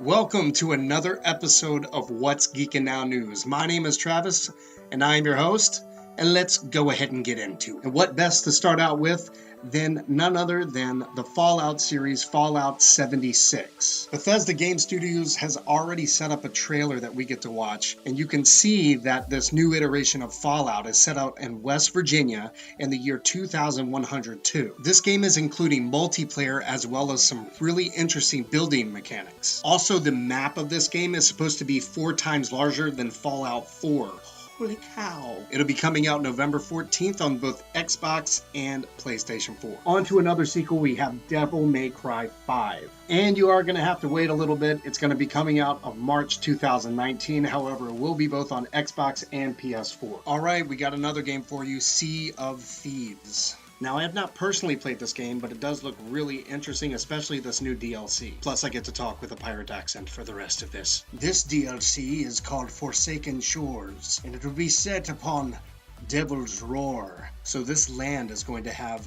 Welcome to another episode of What's Geekin Now News. My name is Travis, and I am your host, and let's go ahead and get into it. And what best to start out with than none other than the Fallout series, Fallout 76. Bethesda Game Studios has already set up a trailer that we get to watch, and you can see that this new iteration of Fallout is set out in West Virginia in the year 2102. This game is including multiplayer as well as some really interesting building mechanics. Also, the map of this game is supposed to be 4 times larger than Fallout 4. Holy cow. It'll be coming out November 14th on both Xbox and PlayStation 4. On to another sequel, we have Devil May Cry 5. And you are going to have to wait a little bit. It's going to be coming out of March 2019. However, it will be both on Xbox and PS4. Alright, we got another game for you, Sea of Thieves. Now, I have not personally played this game, but it does look really interesting, especially this new DLC. Plus, I get to talk with a pirate accent for the rest of this. This DLC is called Forsaken Shores, and it will be set upon Devil's Roar. So this land is going to have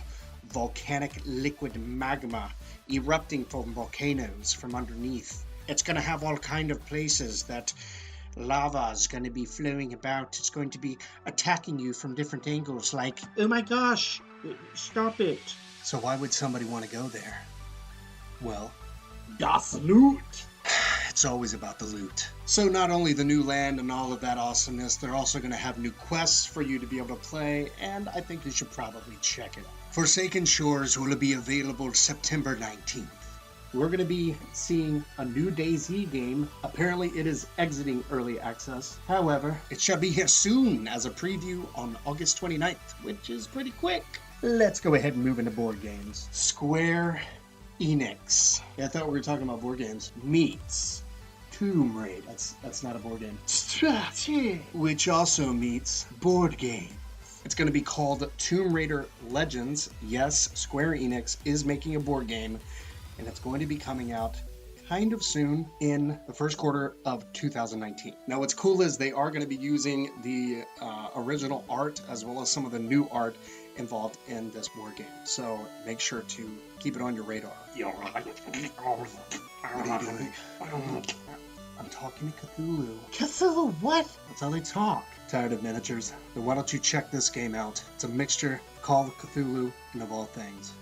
volcanic liquid magma erupting from volcanoes from underneath. It's going to have all kind of places that lava is going to be flowing about. It's going to be attacking you from different angles, like, oh my gosh, stop it. So why would somebody want to go there? Well, das Loot. It's always about the loot. So not only the new land and all of that awesomeness, they're also going to have new quests for you to be able to play, and I think you should probably check it out. Forsaken Shores will be available September 19th. We're going to be seeing a new DayZ game. Apparently it is exiting early access. However, it shall be here soon as a preview on August 29th, which is pretty quick. Let's go ahead and move into board games. Square Enix. Yeah, I thought we were talking about board games. Meets Tomb Raider. That's not a board game. Strategy. Which also meets board game. It's going to be called Tomb Raider Legends. Yes, Square Enix is making a board game, and it's going to be coming out kind of soon in the first quarter of 2019. Now what's cool is they are going to be using the original art as well as some of the new art involved in this board game. So make sure to keep it on your radar. What are you doing? I'm talking to Cthulhu. Cthulhu, what? That's how they talk. Tired of miniatures? Then why don't you check this game out? It's a mixture of Call of Cthulhu and, of all things,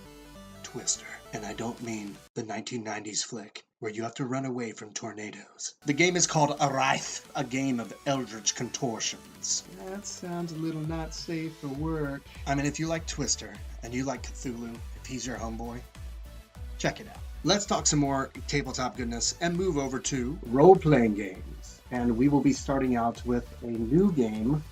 Twister. And I don't mean the 1990s flick where you have to run away from tornadoes. The game is called Araith, a game of eldritch contortions. That sounds a little not safe for work. I mean, if you like Twister and you like Cthulhu, if he's your homeboy, check it out. Let's talk some more tabletop goodness and move over to role-playing games. And we will be starting out with a new game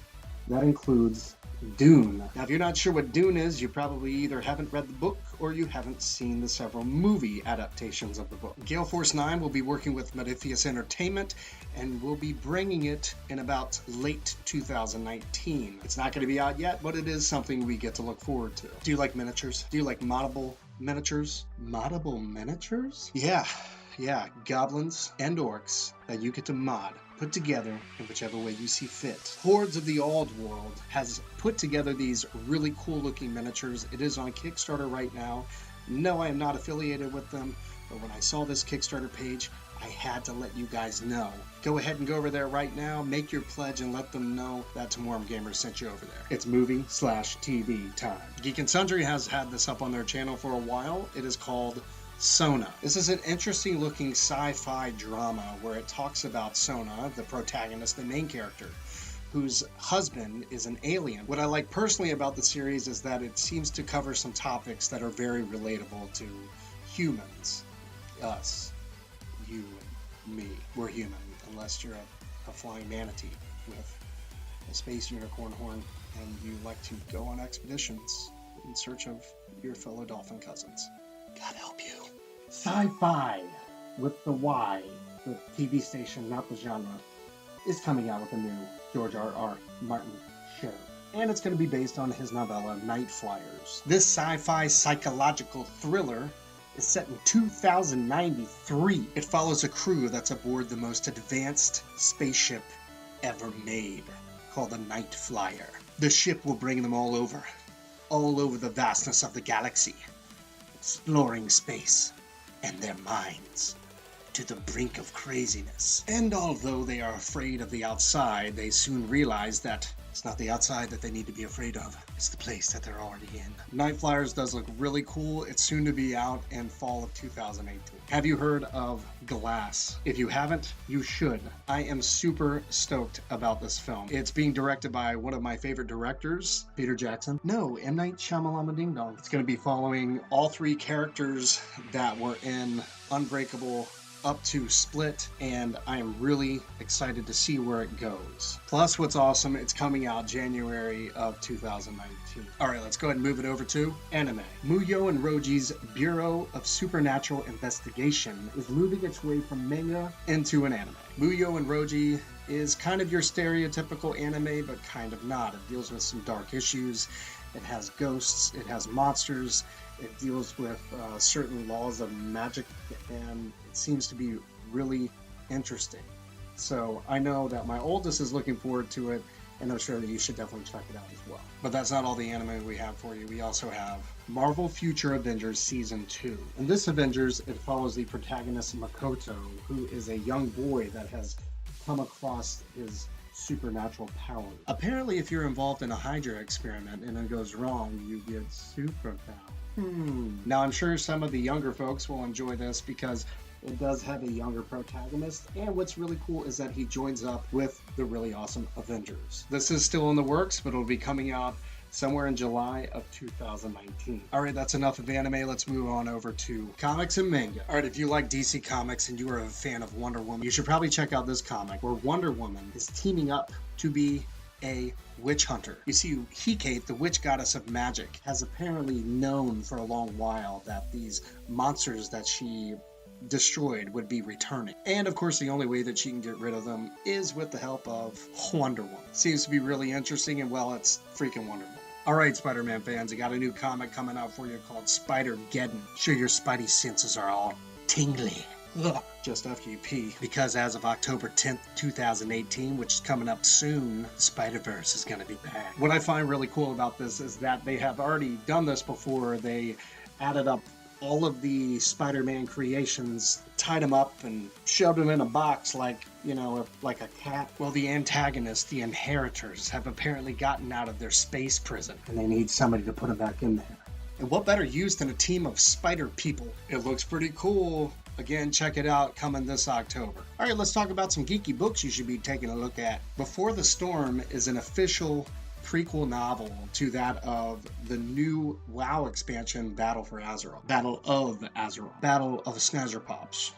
that includes Dune. Now, if you're not sure what Dune is, you probably either haven't read the book or you haven't seen the several movie adaptations of the book. Gale Force 9 will be working with Modiphius Entertainment and will be bringing it in about late 2019. It's not going to be out yet, but it is something we get to look forward to. Do you like miniatures? Do you like moddable miniatures? Moddable miniatures? Yeah, goblins and orcs that you get to mod. Put together in whichever way you see fit. Hordes of the Old World has put together these really cool looking miniatures. It is on Kickstarter right now. No, I am not affiliated with them, but when I saw this Kickstarter page, I had to let you guys know. Go ahead and go over there right now, make your pledge, and let them know that TIMOURM Gamers sent you over there. It's movie/TV time. Geek and Sundry has had this up on their channel for a while. It is called Sona. This is an interesting looking sci-fi drama where it talks about Sona, the protagonist, the main character, whose husband is an alien. What I like personally about the series is that it seems to cover some topics that are very relatable to humans. Us. You and me. We're human, unless you're a flying manatee with a space unicorn horn and you like to go on expeditions in search of your fellow dolphin cousins. God help you. Sci-Fi with the Y, the TV station, not the genre, is coming out with a new J.R.R. Martin show. And it's going to be based on his novella, Night Flyers. This sci-fi psychological thriller is set in 2093. It follows a crew that's aboard the most advanced spaceship ever made, called the Night Flyer. The ship will bring them all over the vastness of the galaxy, exploring space and their minds. to the brink of craziness. And although they are afraid of the outside, they soon realize that it's not the outside that they need to be afraid of. It's the place that they're already in. Night Flyers does look really cool. It's soon to be out in fall of 2018. Have you heard of Glass? If you haven't, you should. I am super stoked about this film. It's being directed by one of my favorite directors, Peter Jackson. No, M. Night Shyamalan Ding Dong. It's going to be following all three characters that were in Unbreakable up to Split, and I am really excited to see where it goes. Plus, what's awesome, it's coming out January of 2019. Alright, let's go ahead and move it over to anime. Muyo and Roji's Bureau of Supernatural Investigation is moving its way from manga into an anime. Muyo and Roji is kind of your stereotypical anime, but kind of not. It deals with some dark issues. It has ghosts, it has monsters, it deals with certain laws of magic, and it seems to be really interesting. So I know that my oldest is looking forward to it, and I'm sure that you should definitely check it out as well. But that's not all the anime we have for you. We also have Marvel Future Avengers Season 2. In this Avengers, it follows the protagonist Makoto, who is a young boy that has come across his supernatural power. Apparently, if you're involved in a Hydra experiment and it goes wrong, you get superpower. Now, I'm sure some of the younger folks will enjoy this because it does have a younger protagonist, and what's really cool is that he joins up with the really awesome Avengers. This is still in the works, but it'll be coming out somewhere in July of 2019. Alright, that's enough of anime. Let's move on over to comics and manga. Alright, if you like DC Comics and you are a fan of Wonder Woman, you should probably check out this comic where Wonder Woman is teaming up to be a witch hunter. You see, Hecate, the witch goddess of magic, has apparently known for a long while that these monsters that she destroyed would be returning. And of course, the only way that she can get rid of them is with the help of Wonder Woman. Seems to be really interesting, and well, it's freaking Wonder Woman. Alright, Spider-Man fans, I got a new comic coming out for you called Spider-Geddon. Sure, your spidey senses are all tingly. Ugh, just after you pee. Because as of October 10th, 2018, which is coming up soon, Spider-Verse is going to be back. What I find really cool about this is that they have already done this before. They added up all of the Spider-Man creations, tied them up and shoved them in a box like, you know, like a cat. Well, the antagonists, the inheritors, have apparently gotten out of their space prison, and they need somebody to put them back in there. And what better use than a team of spider people? It looks pretty cool. Again, check it out, coming this October. All right, let's talk about some geeky books you should be taking a look at. Before the Storm is an official prequel novel to that of the new WoW expansion, Battle of Azeroth. Battle of Snazerpops.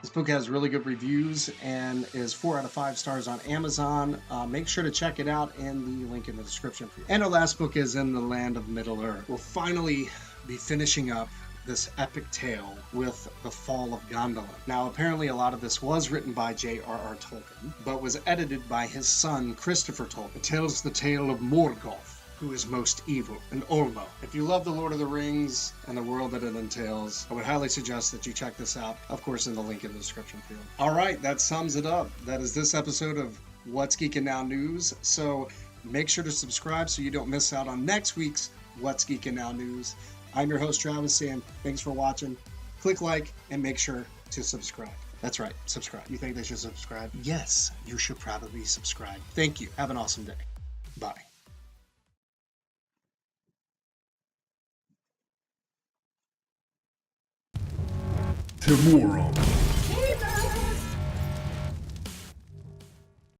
This book has really good reviews and is 4 out of 5 stars on Amazon. Make sure to check it out in the link in the description. And our last book is In the Land of Middle-earth. We'll finally be finishing up this epic tale with the fall of Gondolin. Now, apparently a lot of this was written by J.R.R. Tolkien, but was edited by his son, Christopher Tolkien. It tells the tale of Morgoth, who is most evil, and Ormo. If you love The Lord of the Rings and the world that it entails, I would highly suggest that you check this out, of course, in the link in the description field. All right, that sums it up. That is this episode of What's Geekin Now News. So make sure to subscribe so you don't miss out on next week's What's Geekin Now News. I'm your host, Travis, saying thanks for watching. Click like and make sure to subscribe. That's right, subscribe. You think they should subscribe? Yes, you should probably subscribe. Thank you. Have an awesome day. Bye. TIMOURM.